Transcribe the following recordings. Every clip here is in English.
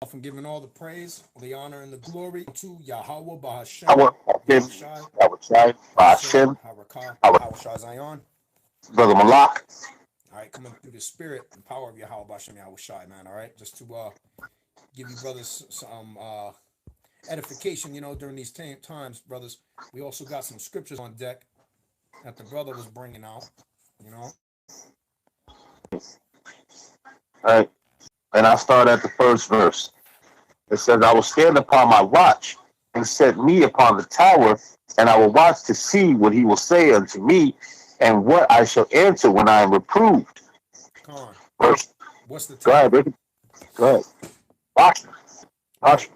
off and giving all the praise, the honor, and the glory to Yahweh I Bahashem, want him, Yahushai, I would try, Bashem, Hashem, Harakah, I would, Yahushai Zion. Brother Malak. All right, coming through the spirit and power of Yahweh Bashem, Yahushai, man. All right, just to give you brothers some edification, during these times, brothers. We also got some scriptures on deck that the brother was bringing out, you know. All right. And I start at the first verse. It says, I will stand upon my watch and set me upon the tower, and I will watch to see what he will say unto me, and what I shall answer when I am reproved. Come on. Verse. What's the Go ahead, tower? baby. Go ahead. Watch. Watch.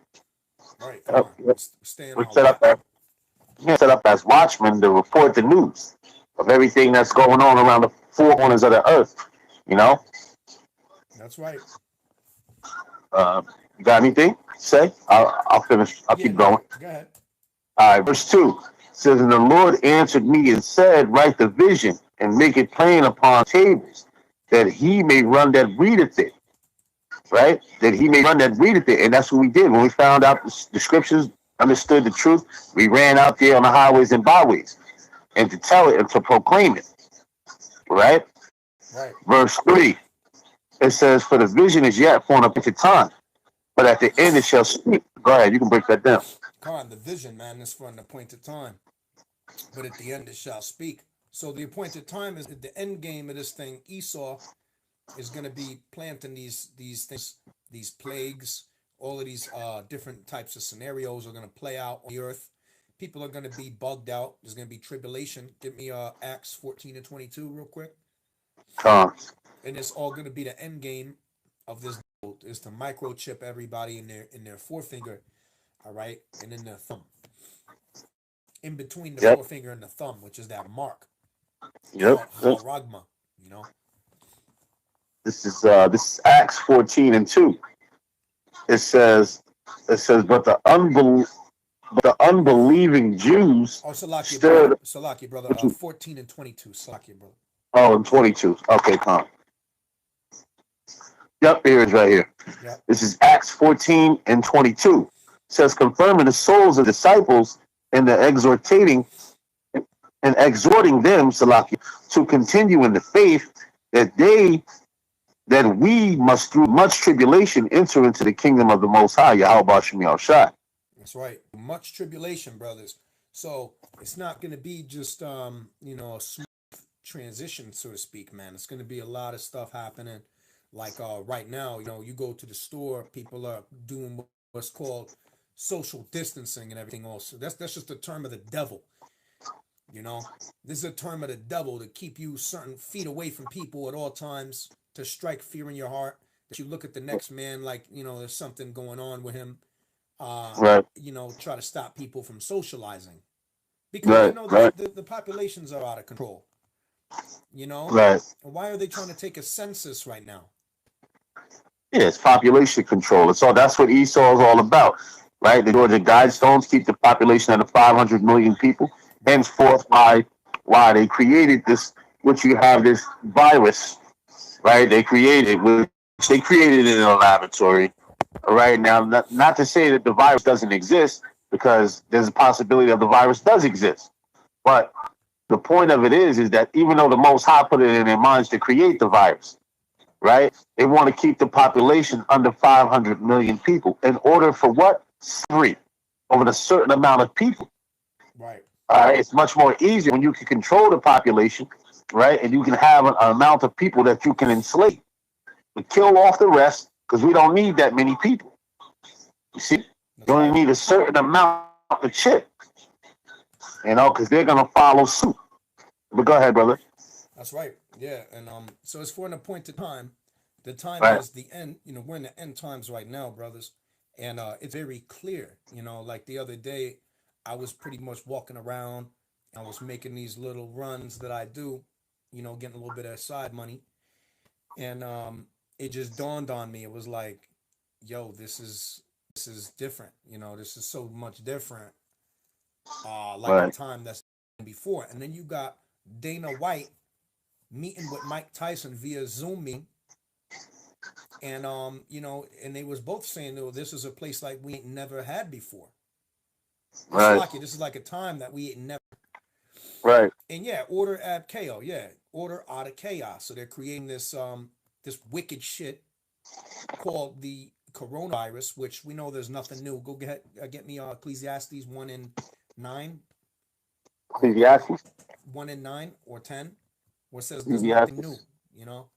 Right. Right. Come on. Yep. Staying We're on watch. set up as watchmen to report the news of everything that's going on around the four corners of the earth. You know? That's right. You got anything to say? I'll finish. I'll Yeah, keep going. no, go ahead. All right, verse 2 says, and the Lord answered me and said, write the vision and make it plain upon tables, that he may run that readeth it. Right? That he may run that readeth it. And that's what we did. When we found out the scriptures, understood the truth, we ran out there on the highways and byways and to tell it and to proclaim it. Right? Right. Verse 3, it says, for the vision is yet for an appointed time, but at the end it shall speak. Go ahead, you can break that down. Come on, the vision, man, is for an appointed time, but at the end it shall speak. So the appointed time is the end game of this thing. Esau is going to be planting these things, these plagues, all of these different types of scenarios are going to play out on the earth. People are going to be bugged out. There's going to be tribulation. Give me Acts 14 and 22 real quick. And it's all going to be the end game of this is to microchip everybody in their forefinger, all right, and in their thumb. In between the forefinger and the thumb, which is that mark. Haragma, you know. This is Acts 14 and 2. It says, but the unbelieving Jews Salakia, brother. 14 and 22. Salakia, brother. Oh, and 22. Okay, calm. Yep, here it is right here. Yep. This is Acts 14 and 22. It says, confirming the souls of disciples and the exhorting them, Salakia, to continue in the faith that we must through much tribulation enter into the kingdom of the Most High, Yahweh Bashem Yahushai. That's right. Much tribulation, brothers. So it's not going to be just a smooth transition, so to speak, man. It's going to be a lot of stuff happening. Like right now, you go to the store, people are doing what's called social distancing and everything else. That's just a term of the devil. This is a term of the devil to keep you certain feet away from people at all times, to strike fear in your heart, that you look at the next man like, there's something going on with him. Right. Try to stop people from socializing. Because, the populations are out of control. Right. Why are they trying to take a census right now? Yeah, it's population control. That's what Esau is all about. Right? The Georgia Guidestones keep the population at 500 million people. Henceforth, why they created this, which you have this virus, right? They created it in a laboratory. All right. Now, not to say that the virus doesn't exist, because there's a possibility that the virus does exist. But the point of it is that even though the Most High put it in their minds to create the virus, right? They want to keep the population under 500 million people in order for what? Slavery over a certain amount of people. Right. It's much more easier when you can control the population, right? And you can have an amount of people that you can enslave. But kill off the rest, because we don't need that many people. You see? You only need a certain amount of chip, because they're going to follow suit. But go ahead, brother. That's right. Yeah. And so it's for an appointed time. The time is the end. We're in the end times right now, brothers. And it's very clear, like the other day, I was pretty much walking around. I was making these little runs that I do, getting a little bit of side money. And it just dawned on me. It was like, yo, this is different. This is so much different. The time that's before. And then you got Dana White meeting with Mike Tyson via Zoom meeting. And and they was both saying, "No, this is a place like we ain't never had before. Right. This is like a time that we ain't never." Right. And yeah, order at chaos. Yeah, order out of chaos. So they're creating this wicked shit called the coronavirus, which we know there's nothing new. Go get me Ecclesiastes 1:9 or Ecclesiastes. 1:9 or 10, where it says there's nothing new. Ecclesiastes. You know,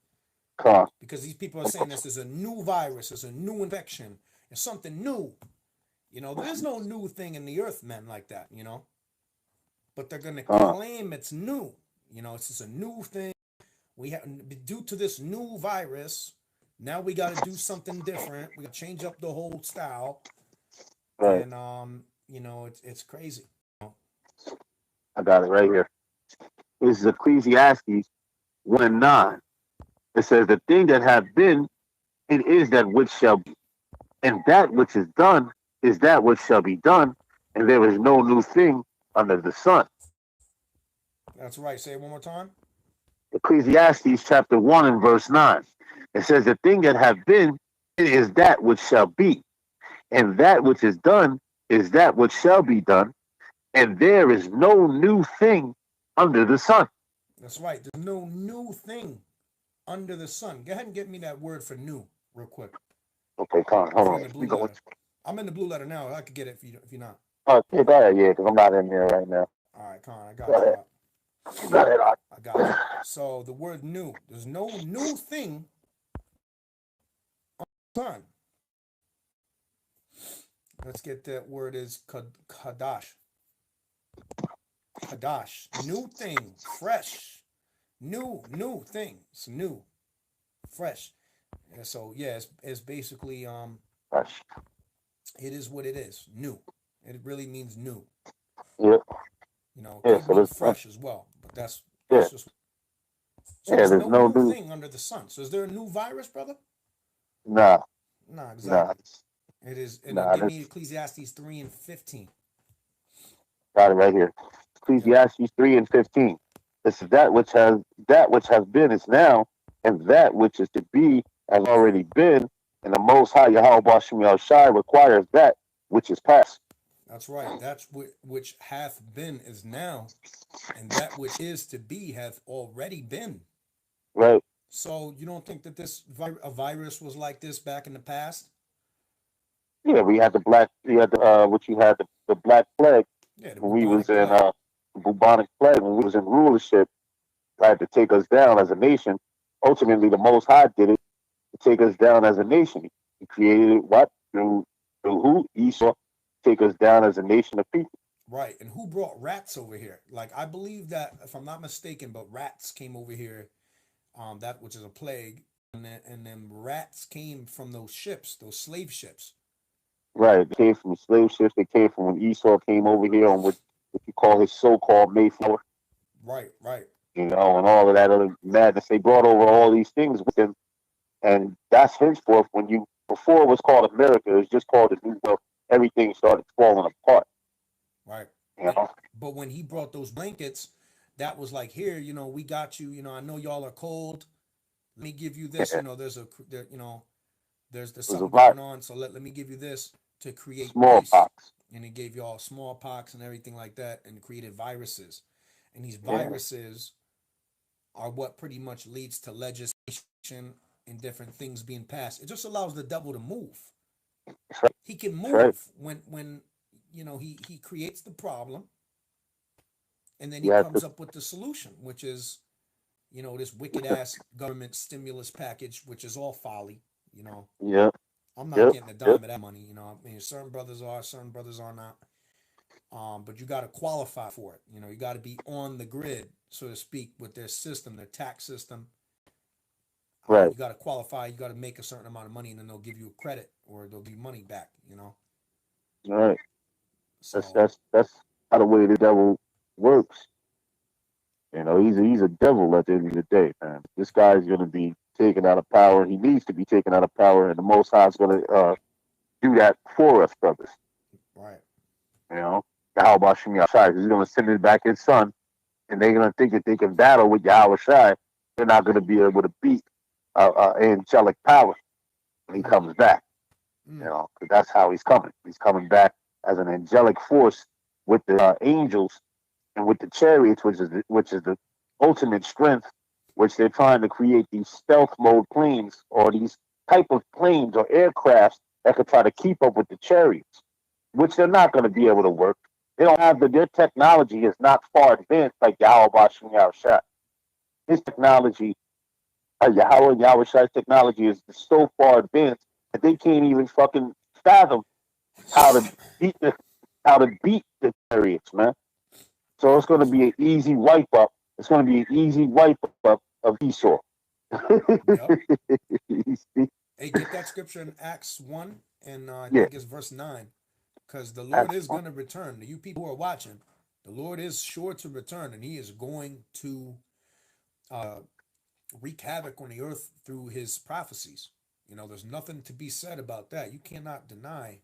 Car. because these people are saying this is a new virus, it's a new infection, it's something new. There is no new thing in the earth, man, like that. But they're gonna claim it's new. It's just a new thing. We have due to this new virus. Now we got to do something different. We got to change up the whole style, Right. and it's crazy. I got it right here. This is Ecclesiastes 1:9. It says, "The thing that hath been, it is that which shall be, and that which is done is that which shall be done, and there is no new thing under the sun." That's right. Say it one more time. Ecclesiastes chapter 1 and verse 9. It says, "The thing that hath been, it is that which shall be, and that which is done is that which shall be done, and there is no new thing under the sun." That's right. There's no new thing under the sun. Go ahead and get me that word for new real quick. Okay, Con, hold on. In the blue letter. I'm in the blue letter now. I could get it if you're not. Yeah, go ahead, yeah, because I'm not in there right now. All right, Con, I got you. Go ahead, I got you. So the word new. There's no new thing on the sun. Let's get that word is kadash. Kadash. New thing. Fresh. New thing. It's new. Fresh. Yeah, so yeah, it's basically fresh. It is what it is. New. It really means new. Yep. It could mean fresh as well. But that's just so there's no new thing under the sun. So is there a new virus, brother? Nah. Nah, exactly. Nah. It is. Give me Ecclesiastes 3:15. Got it right here. Ecclesiastes 3:15. This is that which has been is now, and that which is to be has already been, and the Most High Yahweh Bashim Yahushai requires that which is past. That's right. That's which hath been is now, and that which is to be hath already been. Right. So you don't think that a virus was like this back in the past? Yeah, we had the black plague. Yeah, when we was in the bubonic plague, when we was in rulership, tried to take us down as a nation. Ultimately, the Most High did it to take us down as a nation. He created it what through who? Esau, take us down as a nation of people. Right, and who brought rats over here? Like I believe that, if I'm not mistaken, but rats came over here. That which is a plague, and then rats came from those ships, those slave ships. Right, they came from slave ships. They came from when Esau came over here on what you call his so-called Mayflower. Right. And all of that other madness. They brought over all these things with them, and that's henceforth before it was called America, it was just called the New World. Everything started falling apart. Right. But when he brought those blankets, that was like, here, we got you. I know y'all are cold. Let me give you this. There's something going on. So let me give you this to create smallpox. And he gave y'all smallpox and everything like that, and created viruses. And these viruses are what pretty much leads to legislation and different things being passed. It just allows the devil to move. He can move when he creates the problem, and then he comes up with the solution, which is this wicked ass government stimulus package, which is all folly. Yeah. I'm not getting a dime of that money. I mean, certain brothers are not. But you got to qualify for it. You got to be on the grid, so to speak, with their system, their tax system. Right. You got to qualify. You got to make a certain amount of money, and then they'll give you a credit, or they'll give you money back. All right. So that's how the way the devil works. He's a devil at the end of the day, man. This guy's gonna be taken out of power. He needs to be taken out of power, and the Most High is gonna do that for us, brothers. Right. How about Shemi Shai? He's gonna send it back his son, and they're gonna think that they can battle with Yahweh Shai. They're not gonna be able to beat angelic power. when he comes back. You Mm. know, 'cause that's how he's coming. He's coming back as an angelic force with the angels and with the chariots, which is the ultimate strength, which they're trying to create these stealth mode planes or these type of planes or aircrafts that could try to keep up with the chariots, which they're not going to be able to work. They don't have their technology is not far advanced like Yahweh and Yahushua. His technology, Yahweh and Yahushua's technology is so far advanced that they can't even fucking fathom how to beat the chariots, man. So it's going to be an easy wipe up. It's going to be an easy wipe up of Esau. Yep. Hey, get that scripture in Acts 1, and I Yeah, think it's verse 9. Because the Lord that's is going to return. You people who are watching, the Lord is sure to return, and He is going to uh, wreak havoc on the earth through His prophecies. There's nothing to be said about that. You cannot deny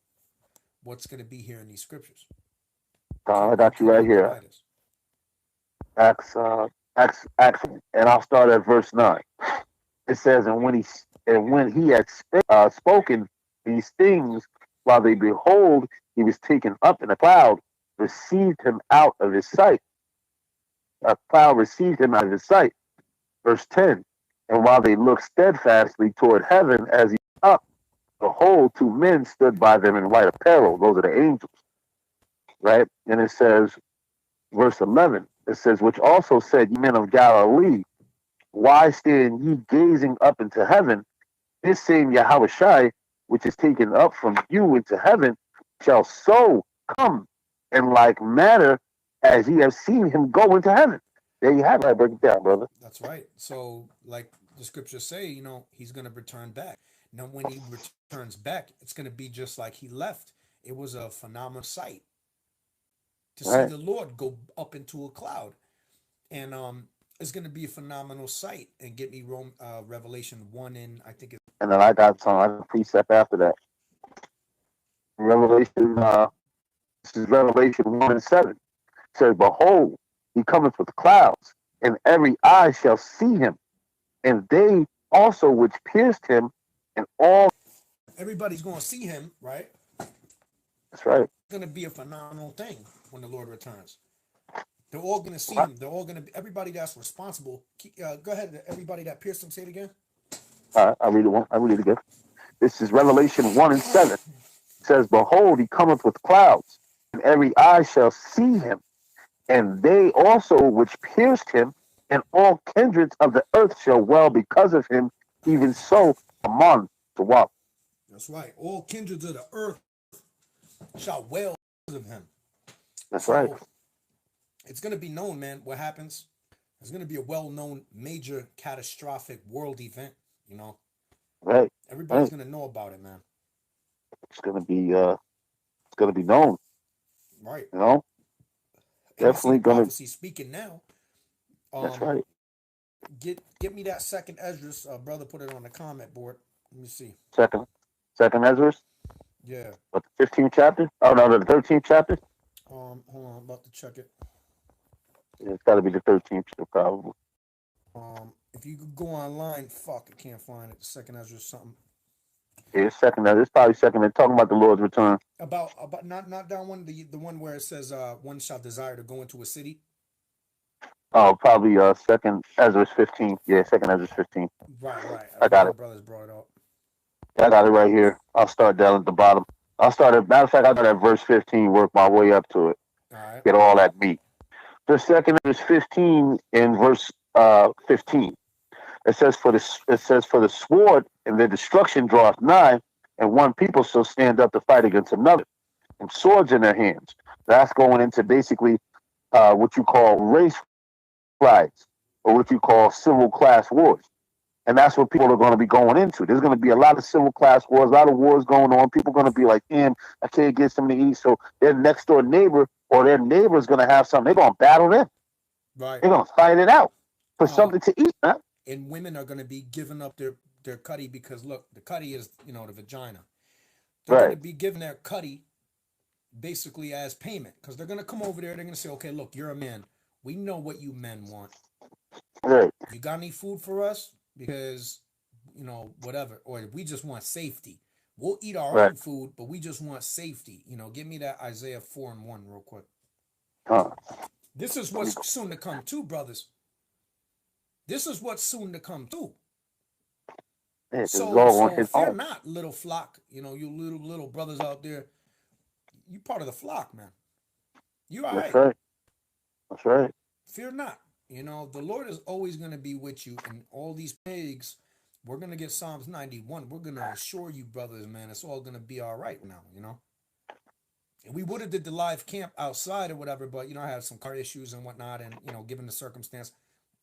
what's going to be here in these scriptures. I You got you right cannot here. deny this. Acts, and I'll start at verse 9. It says, and when he had spoken these things, while they behold, he was taken up in a cloud, received him out of his sight. A cloud received him out of his sight. Verse 10. And while they looked steadfastly toward heaven as he went up, behold, two men stood by them in white apparel. Those are the angels, right? And it says, verse 11, it says, which also said, ye men of Galilee, why stand ye gazing up into heaven? This same Yahushai, which is taken up from you into heaven, shall so come in like manner as ye have seen him go into heaven. There you have it. I break it down, brother. That's right. So, like the scriptures say, He's going to return back. Now, when He returns back, it's going to be just like He left. It was a phenomenal sight to see Right. the Lord go up into a cloud. And it's going to be a phenomenal sight. And get me Revelation 1 and I think it's And then I got a precept after that. Revelation, this is Revelation 1 and 7. It says, behold, he cometh with clouds, and every eye shall see him, and they also which pierced him, and all. everybody's going to see Him, right? That's right. It's going to be a phenomenal thing when the Lord returns. They're all going to see Right. Him. They're all going to be, everybody that's responsible. Go ahead. Everybody that pierced Him, say it again. All right, I read it again. This is Revelation 1 and 7. It says, behold, he cometh with clouds, and every eye shall see him, and they also which pierced him, and all kindreds of the earth shall well because of him, even so among the walk. That's right. All kindreds of the earth shall wail because of Him. That's right. So it's going to be known, man, what happens. There's going to be a well-known major catastrophic world event, you know. Right. Everybody's Right. going to know about it, man. It's gonna be known. Right. You know, And you see the definitely gonna. prophecy speaking now. That's Um, right. get me that second Esdras, brother. Put it on the comment board. Let me see. Second Ezra, Yeah. what, the 15th chapter? Oh no, the 13th chapter. Hold on. I'm about to check it. Yeah, it's got to be the 13th, probably. If you could go online, fuck, I can't find it. The second Esdras something Yeah, second Ezra. It's probably second. They're talking about the Lord's return. about not that one. The one where it says one shall desire to go into a city. Oh, probably second Ezra's 15. Yeah, second Ezra's 15. Right. I One of got the it. brothers brought it up. I got it right here. I'll start down at the bottom. I'll start at matter of fact, I got at verse 15, work my way up to it. All right. Get all that meat. The second is 15 in verse 15. It says for the sword and their destruction draweth nigh, and one people shall stand up to fight against another, and swords in their hands. That's going into basically what you call race riots or what you call civil class wars. And that's what people are going to be going into. There's going to be a lot of civil class wars, a lot of wars going on. People are going to be like, damn, I can't get something to eat. So their next door neighbor or their neighbor is going to have something. They're going to battle them. Right. They're going to fight it out for Uh, something to eat, man. and women are going to be giving up their cutty because look, the cutty is the vagina. They're going to Right, be giving their cutty basically as payment because they're going to come over there. They're going to say, okay, look, you're a man. We know what you men want. right, You got any food for us? Because whatever, or we just want safety. We'll eat our Right. own food, but we just want safety. Give me that Isaiah 4:1 real quick. Huh. This is what's soon to come too, brothers. This is what's soon to come too. Yeah, this is So all on so his fear home. not, little flock. You little brothers out there. You part of the flock, man. You all That's right. right. That's right. Fear not. The Lord is always going to be with you, and all these pigs. We're going to get Psalms 91. We're going to assure you, brothers, man, it's all going to be all right now. And we would have did the live camp outside or whatever, but, I had some car issues and whatnot. And, given the circumstance,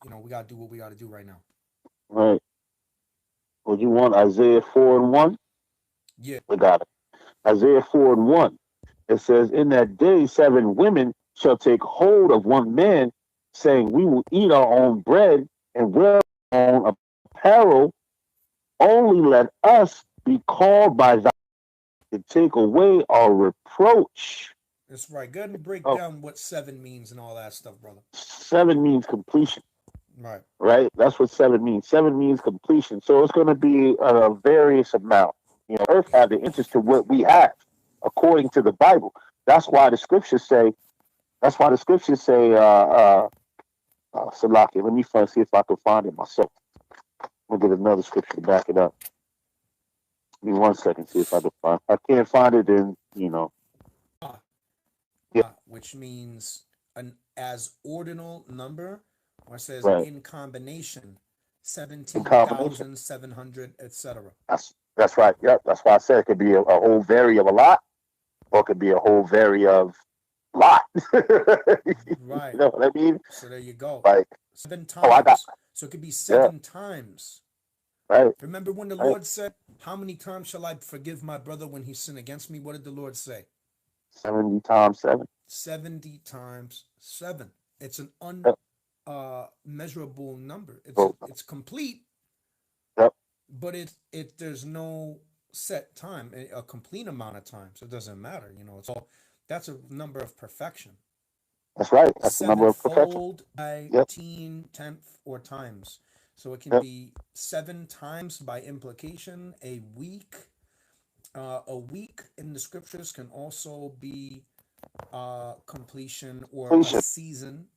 we got to do what we got to do right now. Right. Would you want Isaiah 4:1? Yeah. We got it. Isaiah 4:1. It says, in that day, 7 women shall take hold of one man, saying, we will eat our own bread and wear our own apparel. Only let us be called by thy to take away our reproach. That's right. Go ahead and break Oh, down what 7 means and all that stuff, brother. 7 means completion. Right. Right? That's what 7 means. 7 means completion. So it's going to be a various amount. Earth have the interest to what we have, according to the Bible. That's why the scriptures say, Salaki, let me see if I can find it myself. I'll get another scripture to back it up. Give me 1 second, see if I can find it. I can't find it, then, Yeah, Which means an as ordinal number, or it says right. in combination, In combination. 17,700, etc. That's right. Yep. That's why I said it could be a whole vary of a lot, or it could be a whole vary of lot. Right. You know what I mean? So there you go. Like, 7 I got, times. So it could be yeah, 7 times. right, Remember when the right. Lord said, how many times shall I forgive my brother when he sinned against me? What did the Lord say? 70 times 7. 70 times 7. It's an Yep. unmeasurable number. So, It's complete, yep. but there's no set time, a complete amount of time. So it doesn't matter. It's all, that's a number of perfection. That's right. That's the number of perfection. Sevenfold by Yep. tenth, or times. So it can Yep. be 7 times by implication. A week in the scriptures can also be completion or a Completion. season,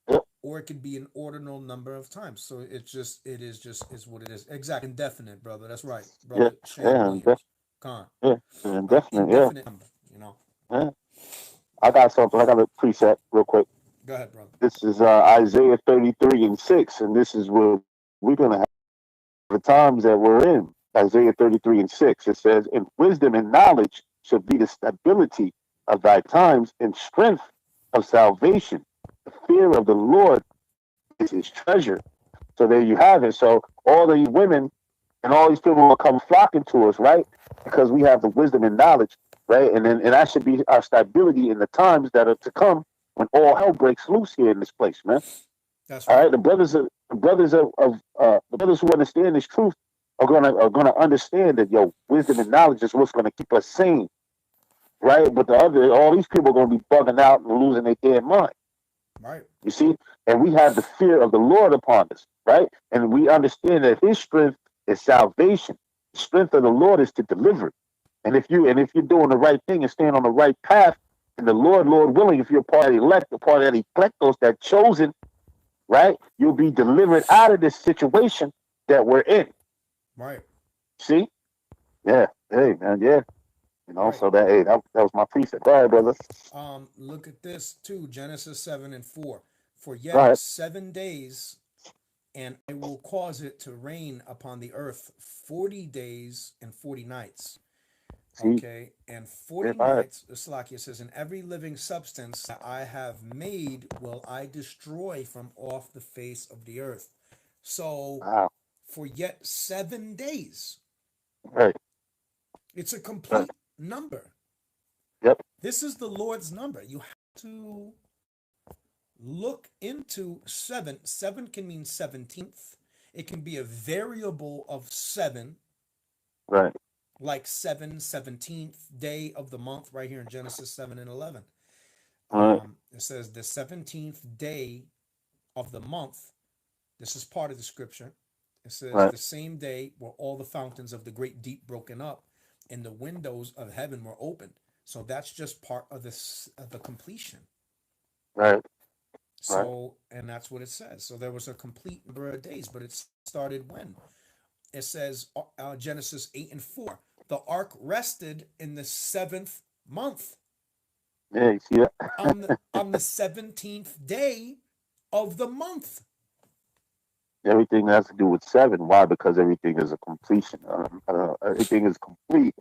Yep. or it could be an ordinal number of times. So is what it is. Exact indefinite, brother. That's right, Yeah. brother Shane Yeah. Williams. Con. Yeah. Indefinite. Yeah. Indefinite number. Yeah. I got something. I got a preset real quick. Go ahead, brother. This is Isaiah 33:6, and this is where we're going to have the times that we're in. Isaiah 33:6. It says, "In wisdom and knowledge shall be the stability of thy times, and strength of salvation. The fear of the Lord is his treasure." So there you have it. So all these women and all these people will come flocking to us, right? Because we have the wisdom and knowledge, right? And that should be our stability in the times that are to come when all hell breaks loose here in this place, man. That's All right. right, the brothers who understand this truth are gonna understand that wisdom and knowledge is what's gonna keep us sane, right? But all these people are gonna be bugging out and losing their damn mind. Right. You see, and we have the fear of the Lord upon us, right? And we understand that His strength is salvation. The strength of the Lord is to deliver. And if you're doing the right thing and staying on the right path, and the Lord willing, if you're part of the elect, a part of that electos, that chosen, right, you'll be delivered out of this situation that we're in. Right. See? Yeah. Hey, man. Yeah. Right. So that was my preset. Go ahead, brother. Look at this too. Genesis 7:4. For Go yet ahead. 7 days, and I will cause it to rain upon the earth 40 days and 40 nights. See? Okay, and Yeah, 40 go ahead. nights, Slakia says, and every living substance that I have made will I destroy from off the face of the earth. So, Wow. for yet 7 days, Right. it's a Right. complete number. Yep. This is the Lord's number. You have to look into 7. 7 can mean 17th. It can be a variable of 7, Right. like 17th day of the month, right here in Genesis 7:11. Right. It says the 17th day of the month. This is part of the scripture. It says, Right. the same day were all the fountains of the great deep broken up, and the windows of heaven were opened. So that's just part of this of the completion. Right. Right. So, and that's what it says. So there was a complete number of days, but it started when? It says, Genesis 8 and 4. The ark rested in the seventh month, Yeah, you see that? on the 17th day of the month. Everything has to do with seven. Why? Because everything is a completion. Everything is complete.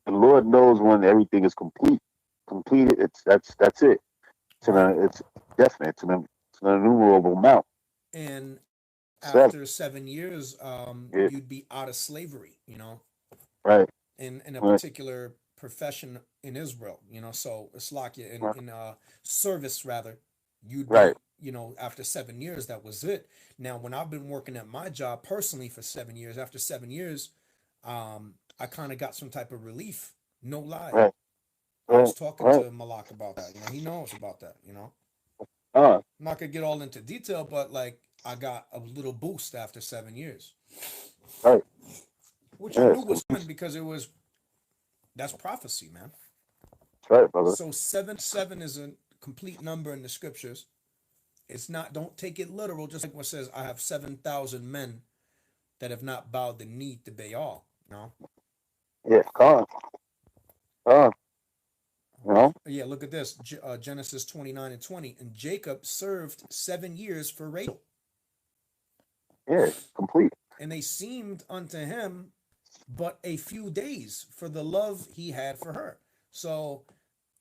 The Lord knows when everything is complete. Completed. That's it. Right. It's definite. It's an innumerable amount. And after Seven. 7 years, Yeah. you'd be out of slavery, Right. in a Right. particular profession in Israel, so it's like in, Right. service rather, you'd Right. be, after 7 years, that was it. Now, when I've been working at my job personally for 7 years, after 7 years, I kind of got some type of relief. No lie. Right. I was Right. talking Right. to Malak about that. He knows about that. Uh, I'm not gonna get all into detail, but like I got a little boost after 7 years, right. which I Yeah, knew it's was complete. coming because it was that's prophecy, man. That's right, brother. So seven is a complete number in the scriptures. It's not. Don't take it literal. Just like what says, I have 7,000 men that have not bowed the knee to Baal. Yeah, come on. You know? Yeah. Look at this. Genesis 29 and 20. And Jacob served 7 years for Rachel, Yeah, complete. and they seemed unto him but a few days for the love he had for her. So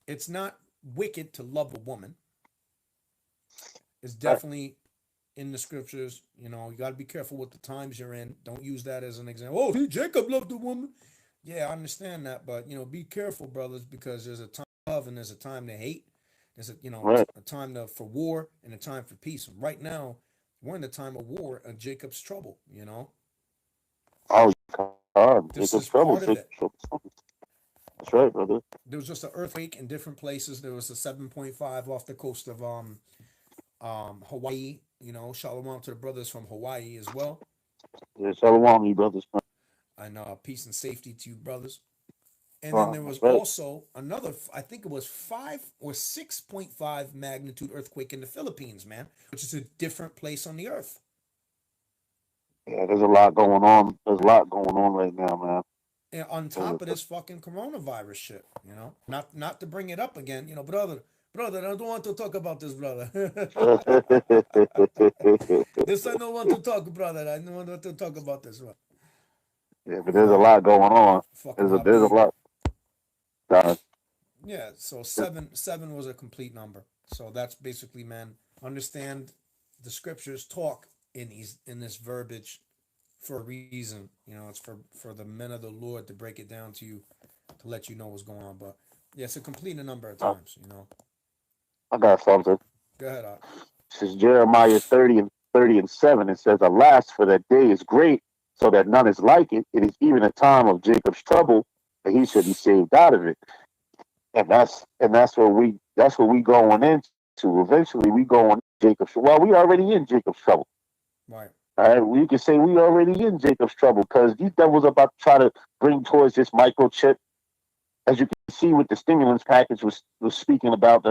it's not wicked to love a woman. It's Right. definitely in the scriptures. You got to be careful with the times you're in. Don't use that as an example. Oh, see, Jacob loved a woman. Yeah, I understand that, but be careful, brothers, because there's a time to love and there's a time to hate. There's Right. a time for war and a time for peace. And right now, we're in the time of war and Jacob's trouble. Oh, God. This Jacob's is trouble. part of Jacob's it. trouble. That's right, brother. There was just an earthquake in different places. There was a 7.5 off the coast of Hawaii. Shalom to the brothers from Hawaii as well. Yeah, shalom, you brothers. And peace and safety to you, brothers. And then there was That's right. also another, I think it was 5 or 6.5 magnitude earthquake in the Philippines, man, which is a different place on the earth. Yeah, there's a lot going on. There's a lot going on right now, man. And on top of this fucking coronavirus shit. Not to bring it up again, brother, I don't want to talk about this, brother. This I don't want to talk, brother. I don't want to talk about this one. Yeah, but You there's a know, lot going on. fucking There's a Habib. lot. Uh, Yeah, so seven was a complete number. So that's basically, man, understand the scriptures talk in this verbiage for a reason. It's for the men of the Lord to break it down to you, to let you know what's going on. But yeah, it's a complete a number of times. I got something. Go ahead, Art. This is Jeremiah 30 and 7. It says, "Alas, for that day is great, so that none is like it. It is even a time of Jacob's trouble, that he should be saved out of it." And that's what we going into. Eventually, we going Jacob's. Well, we already in Jacob's trouble. Right. All right, we can say we already in Jacob's trouble because these devils are about to try to bring towards this microchip. As you can see, with the stimulus package was speaking about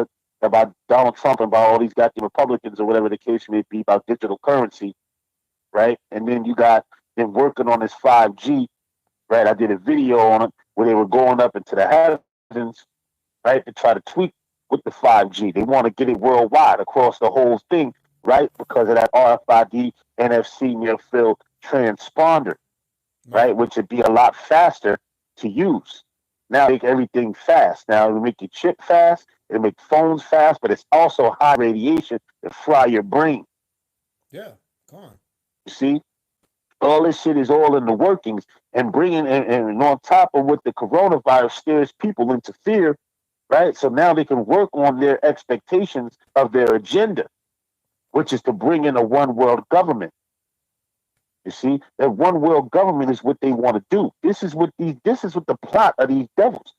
Donald Trump and about all these goddamn Republicans or whatever the case may be about digital currency, right? And then you got them working on this 5G, right? I did a video on it where they were going up into the heavens, right, to try to tweak with the 5G. They want to get it worldwide across the whole thing, right? Because of that RFID NFC near field transponder, Right. right? Which would be a lot faster to use. Now make everything fast. Now it'll make your chip fast, it'll make phones fast, but it's also high radiation to fry your brain. Yeah. Come on. You see? All this shit is all in the workings and bringing and on top of what the coronavirus scares people into fear, right? So now they can work on their expectations of their agenda, which is to bring in a one world government. You see, that one world government is what they want to do. This is what the plot of these devils.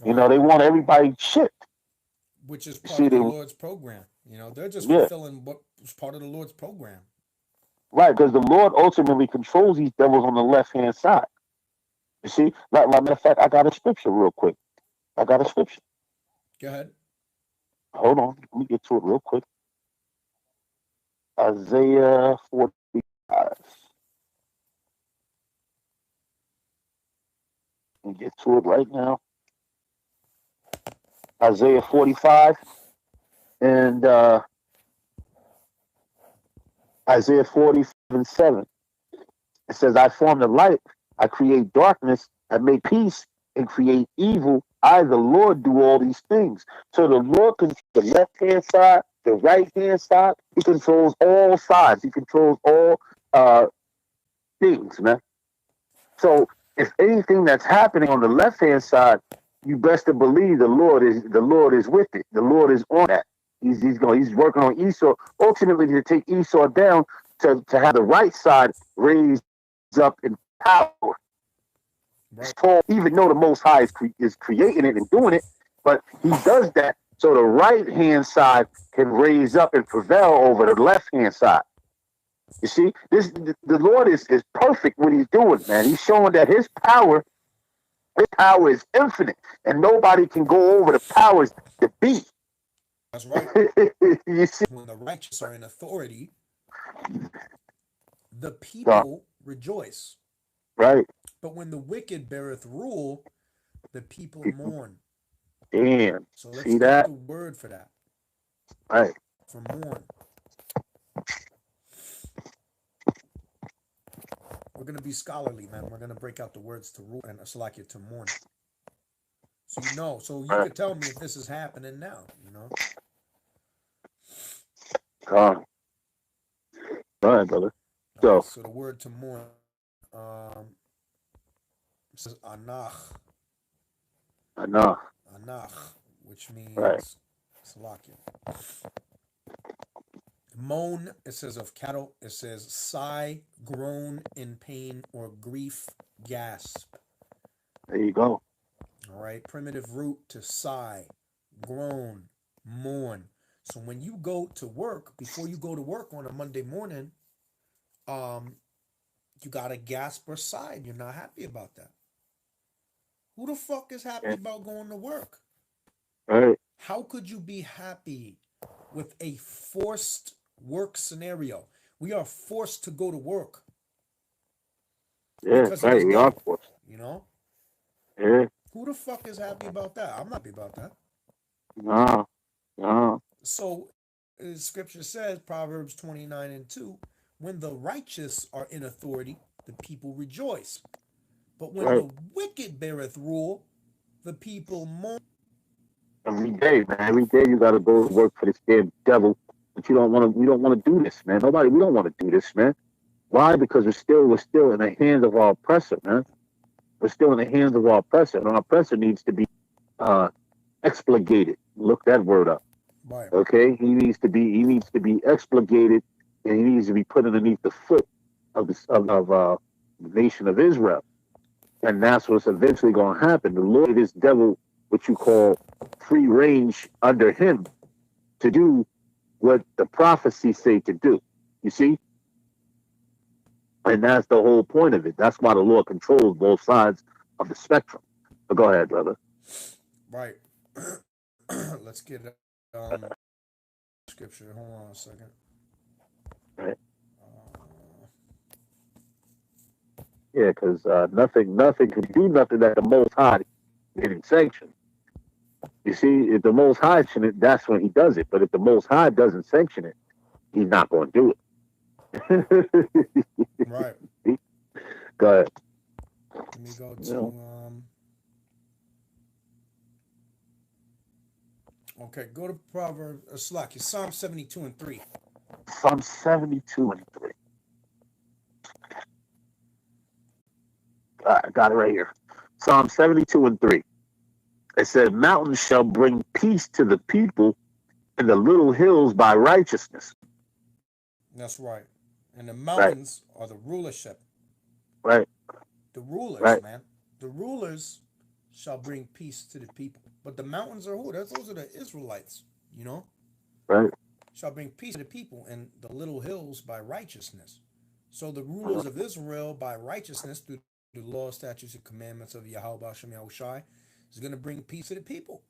Right. They want everybody chipped. Which is You part see, of the they Lord's program. They're just yeah, fulfilling what was part of the Lord's program. Right, because the Lord ultimately controls these devils on the left-hand side. You see? Like, matter of fact, I got a scripture real quick. I got a scripture. Go ahead. Hold on. Let me get to it real quick. Isaiah 45. Let me get to it right now. Isaiah 45 and Isaiah 47:7. It says, I form the light, I create darkness, I make peace and create evil. I, the Lord, do all these things. So the Lord controls the left hand side, the right hand side. He controls all sides. He controls all uh, things, man. So if anything that's happening on the left hand side, you best to believe the Lord is with it. The Lord is on that. He's working on Esau ultimately to take Esau down to have the right side raised up in power. Right. Even though the Most High is creating it and doing it, but He does that so the right hand side can raise up and prevail over the left hand side. You see, the Lord is perfect what He's doing, man. He's showing that His power is infinite, and nobody can go over the powers to be. That's right. You see, When the righteous are in authority, the people rejoice. right? But when the wicked beareth rule, the people mourn. Damn. So let's See get that? the word for that. Right. For mourn. We're going to be scholarly, man. We're going to break out the words to rule and Salakia to mourn. So you know, so you could tell me if this is happening now, you know? All right, brother. All right, so the word to mourn says anach. Enough. Anach, which Right. means Salakia. Moan, it says of cattle, it says sigh, groan in pain or grief, gasp. There you go. All right, primitive root to sigh, groan, mourn. So when you go to work, before you go to work on a Monday morning, you gotta gasp or sigh. You're not happy about that. Who the fuck is happy Yeah. about going to work? Right. How could you be happy with a forced work scenario? We are forced to go to work Yeah. because of this Right. We are devil, forced. you know? Yeah. Who the fuck is happy about that? I'm not happy about that. No. No. So, scripture says, Proverbs 29:2, when the righteous are in authority, the people rejoice. But when Right. the wicked beareth rule, the people mourn. Every day, man. Every day you got to go to work for this damn devil. But you don't want to. We don't want to do this, man. Nobody. We don't want to do this, man. Why? Because we're still in the hands of our oppressor, man. We're still in the hands of our oppressor, and our oppressor needs to be uh, expurgated. Look that word up. Right. Okay, he needs to be expurgated, and he needs to be put underneath the foot of the nation of Israel, and that's what's eventually going to happen. The Lord, this devil, what you call free range under him to do what the prophecies say to do. You see, and that's the whole point of it. That's why the Lord controls both sides of the spectrum. But go ahead, brother. Right. Let's get scripture. Hold on a second. Right. Uh, Yeah, because nothing can do nothing that the Most High didn't sanction. You see, if the Most High sanction it, that's when He does it. But if the Most High doesn't sanction it, He's not going to do it. right. Go ahead. Let me go You to know, okay, go to Proverbs Slack, Psalm 72:3. Psalm 72:3. I got it right here. Psalm 72:3. It said, "Mountains shall bring peace to the people, and the little hills by righteousness." That's right. And the Right, mountains are the rulership. right, The rulers, right, man. The rulers shall bring peace to the people. But the mountains are who? Those are the Israelites, you know? right. Shall bring peace to the people, and the little hills by righteousness. So the rulers of Israel, by righteousness through the law, statutes, and commandments of Yahweh Shem Yahushai, is going to bring peace to the people.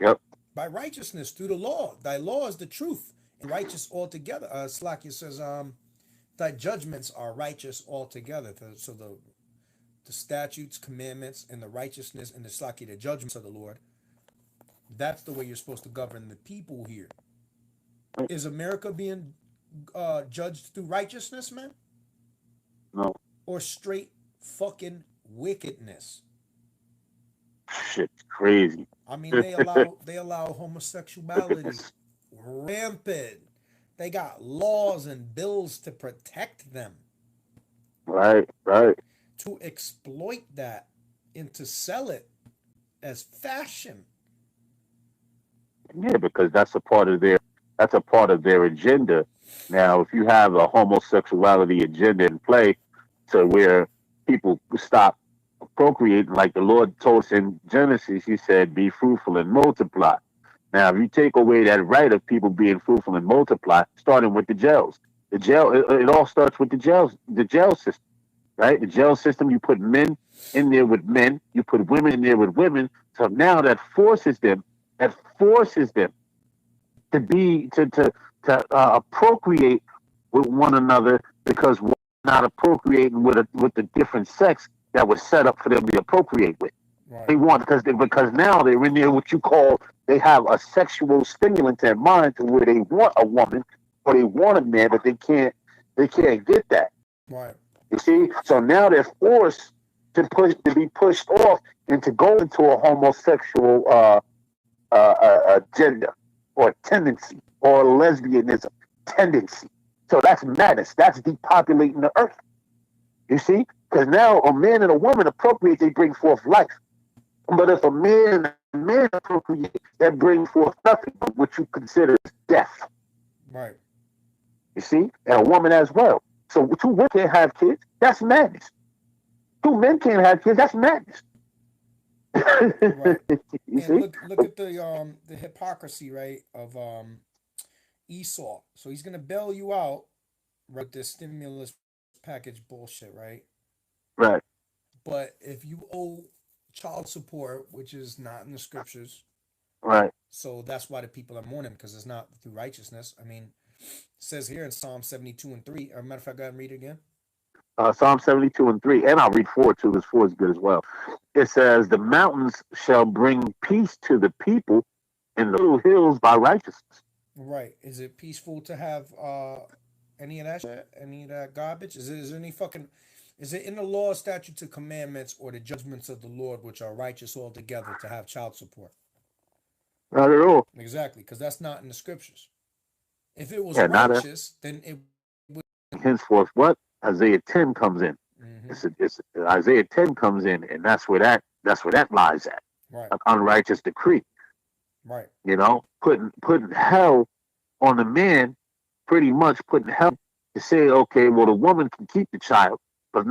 Yep. By righteousness through the law. Thy law is the truth and righteous altogether. Slakia says, thy judgments are righteous altogether. So the statutes, commandments, and the righteousness and the Slakia, the judgments of the Lord, that's the way you're supposed to govern the people here. Is America being judged through righteousness, man? No. Or straight fucking wickedness? Shit's crazy. I mean, they allow homosexuality rampant. They got laws and bills to protect them. Right. To exploit that and to sell it as fashion. Yeah, because that's a part of their agenda. Now, if you have a homosexuality agenda in play to where people stop procreating, like the Lord told us in Genesis, he said, be fruitful and multiply. Now, if you take away that right of people being fruitful and multiply, starting with the jails, it all starts with the jail system, right? The jail system, you put men in there with men, you put women in there with women. So now that forces them to be to procreate with one another because one not appropriating with the different sex that was set up for them to appropriate with. Right. They want because now they're in there what you call they have a sexual stimulant in mind to where they want a woman or they want a man, but they can't get that. Right. You see, so now they're forced to be pushed off and to go into a homosexual agenda or tendency or lesbianism tendency. So that's madness. That's depopulating the earth. You see, because now a man and a woman appropriate, they bring forth life. But if a man and a man appropriate, that brings forth nothing but what you consider death. Right. You see, and a woman as well. So two women can't have kids. That's madness. Two men can't have kids. That's madness. Right. You And see? look at the hypocrisy, right, of Esau. So he's gonna bail you out, right, with this stimulus package bullshit, right? Right. But if you owe child support, which is not in the scriptures, Right. so that's why the people are mourning because it's not through righteousness. I mean, it says here in Psalm 72 and 3. As a matter of fact, go ahead and read it again. Psalm 72 and 3, and I'll read 4 too, because 4 is good as well. It says, the mountains shall bring peace to the people, and the little hills by righteousness. Right. Is it peaceful to have any of that shit? Any of that garbage? Is there any fucking is it in the law, statutes, and commandments, or the judgments of the Lord which are righteous altogether to have child support? Not at all. Exactly, because that's not in the scriptures. If it was Yeah, not at righteous, then it would. henceforth what? Isaiah 10 comes in. Mm-hmm. It's Isaiah 10 comes in, and that's where that lies at. Right. An unrighteous decree. Right. You know, putting hell on the man, pretty much putting hell to say, okay, well the woman can keep the child, but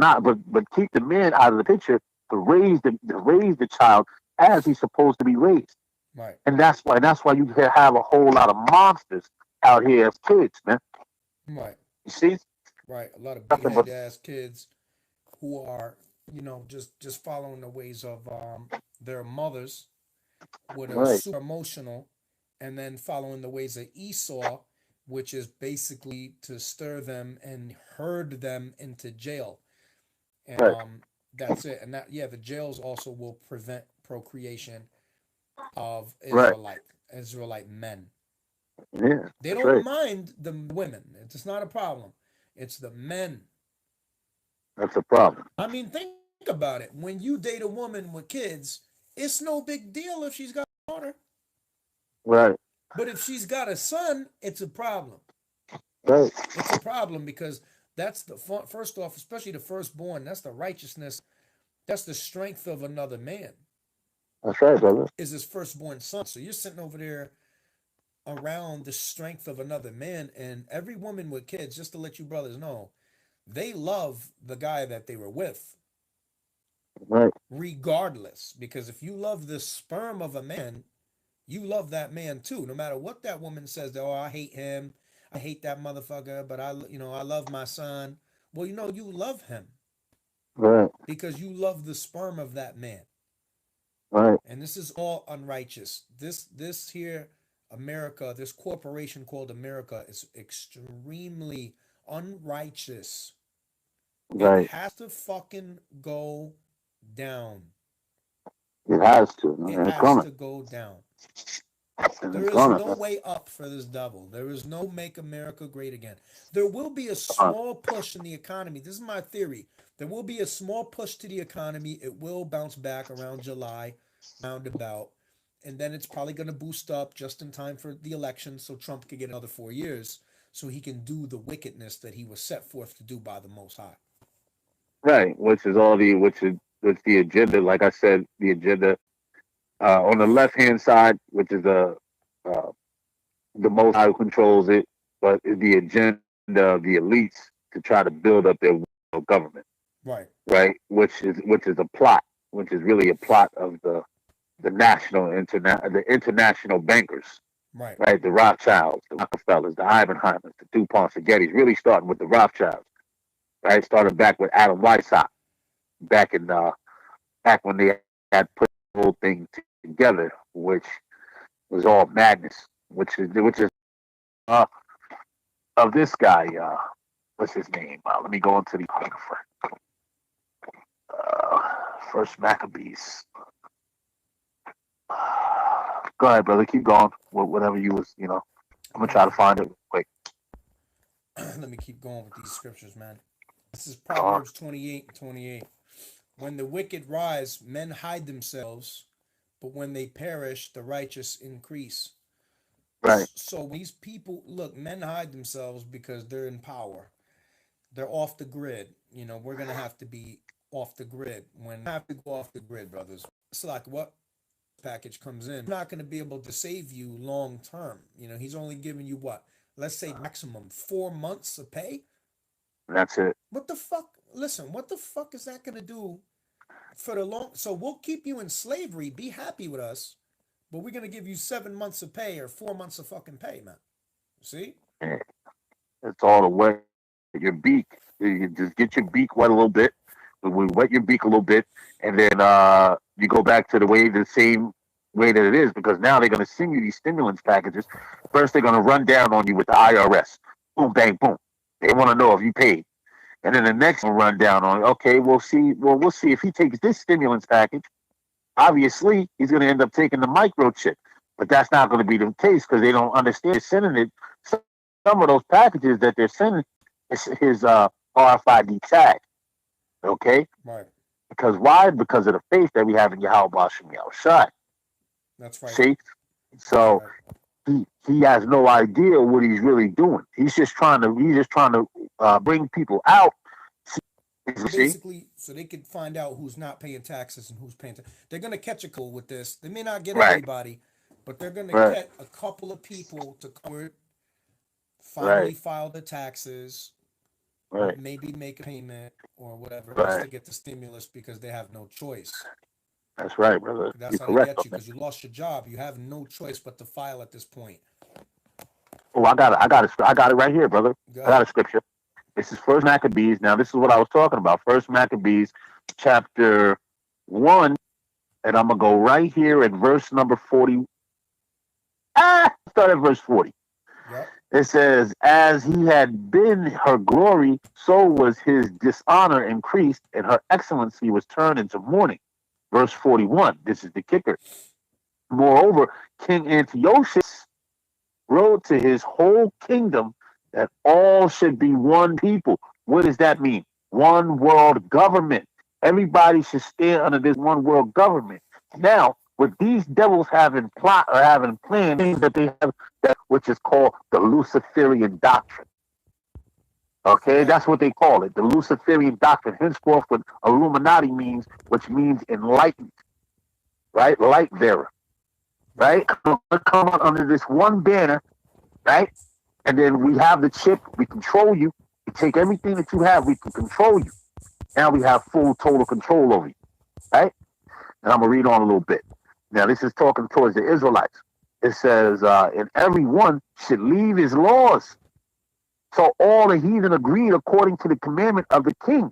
keep the man out of the picture to raise the child as he's supposed to be raised. Right. And that's why you have a whole lot of monsters out here as kids, man. Right. You see? Right. A lot of big Nothing but headed ass kids who are, just following the ways of their mothers, with a right, super emotional, and then following the ways of Esau, which is basically to stir them and herd them into jail. And right, that's it. And that, yeah, the jails also will prevent procreation of right. Israelite men. Yeah, They that's don't right. mind the women. It's not a problem. It's the men. That's a problem. I mean, think about it. When you date a woman with kids, it's no big deal if she's got a daughter. Right, But if she's got a son, it's a problem. right, It's a problem because that's the first off, especially the firstborn. That's the righteousness. That's the strength of another man. that's right, brother. Is his firstborn son. So you're sitting over there around the strength of another man, and every woman with kids, just to let you brothers know, they love the guy that they were with, Right, regardless. Because if you love the sperm of a man, you love that man too, no matter what that woman says. Oh, I hate him. I hate that motherfucker. But I love my son. Well, you love him Right. because you love the sperm of that man. Right. And this is all unrighteous. This here, America, this corporation called America is extremely unrighteous. It Right. has to fucking go down. It has to. It And it's has gonna. to go down. And There it's is gonna. no way up for this devil. There is no make America great again. There will be a Uh, small push in the economy. This is my theory. There will be a small push to the economy. It will bounce back around July, roundabout. And then it's probably going to boost up just in time for the election so Trump can get another 4 years so he can do the wickedness that he was set forth to do by the Most High. right. Which the agenda. Like I said, the agenda on the left hand side, which is uh, the most high who controls it, but is the agenda of the elites to try to build up their government, Right, right? Which is a plot, which is really a plot of the international bankers, right, right? The Rothschilds, the Rockefellers, the Ivanheimers, the DuPonts, the Gettys, really starting with the Rothschilds, right? Started back with Adam Weishaupt, back in back when they had put the whole thing together, which was all madness, which is uh, of this guy. What's his name? Let me go into the apocrypha. Uh, First Maccabees. Go ahead, brother. Keep going. Whatever you was, I'm gonna let try to me find it quick. let me keep going with these scriptures, man. This is Uh, Proverbs 28 and 28. When the wicked rise, men hide themselves, but when they perish, the righteous increase. right, So these people, look, men hide themselves because they're in power. They're off the grid. We're gonna have to be off the grid. When we have to go off the grid, brothers. It's like what package comes in. Not gonna be able to save you long term. He's only giving you what? Let's say maximum 4 months of pay. that's it. What the fuck? Listen, what the fuck is that gonna do for the long? So we'll keep you in slavery. Be happy with us, but we're gonna give you 7 months of pay or 4 months of fucking pay, man. See? Yeah, it's all the way. Your beak. You just get your beak wet a little bit. We wet your beak a little bit, and then you go back to the same way that it is, because now they're going to send you these stimulus packages. First, they're going to run down on you with the IRS. Boom, bang, boom. They want to know if you paid. And then the next one run down on, okay, we'll see. Well, we'll see if he takes this stimulus package. Obviously, he's going to end up taking the microchip, but that's not going to be the case because they don't understand. They're sending it. Some of those packages that they're sending is his RFID tag. Okay, Right. because why? Because of the faith that we have in Yahweh Bashim Yahushai. That's right. See, That's so right. he has no idea what he's really doing. He's just trying to bring people out. See, Basically, so they could find out who's not paying taxes and who's paying. They're gonna catch a couple with this. They may not get right, everybody, but they're gonna right, get a couple of people to cover it, finally right, file the taxes, right, maybe make a payment or whatever else right. to get the stimulus because they have no choice. That's right, brother. That's You're how they correct get on you that. because you lost your job. You have no choice but to file at this point. Oh, I got it right here, brother. Go I got ahead. a scripture. This is First Maccabees. Now, this is what I was talking about. First Maccabees, chapter 1, and I'm gonna go right here at verse number 40. Start at verse 40. Yep. It says, "As he had been her glory, so was his dishonor increased, and her excellency was turned into mourning." Verse 41. This is the kicker. Moreover, King Antiochus wrote to his whole kingdom that all should be one people. What does that mean? One world government. Everybody should stand under this one world government. Now, with these devils having plot or having planned things that they have, that which is called the Luciferian doctrine. Okay, Right. that's what they call it, the Luciferian doctrine. Henceforth, what Illuminati means, which means enlightened, right? Light bearer, Right. right? Come under this one banner, right? And then we have the chip. We control you. We take everything that you have. We can control you. Now we have full total control over you, right? And I'm gonna read on a little bit. Now this is talking towards the Israelites. It says, "And everyone should leave his laws, So all the heathen agreed according to the commandment of the king.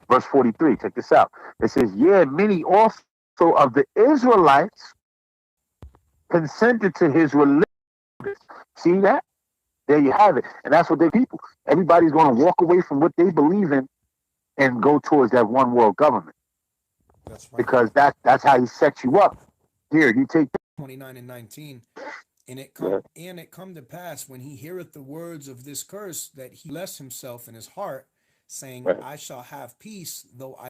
Verse 43, check this out. It says, yeah, many also of the Israelites consented to his religion. See that? There you have it. And that's what they people. Everybody's going to walk away from what they believe in and go towards that one world government. That's right. Because that's how he sets you up. Here, you take 29 and 19. And it come to pass when he heareth the words of this curse that he bless himself in his heart, saying, I shall have peace, though I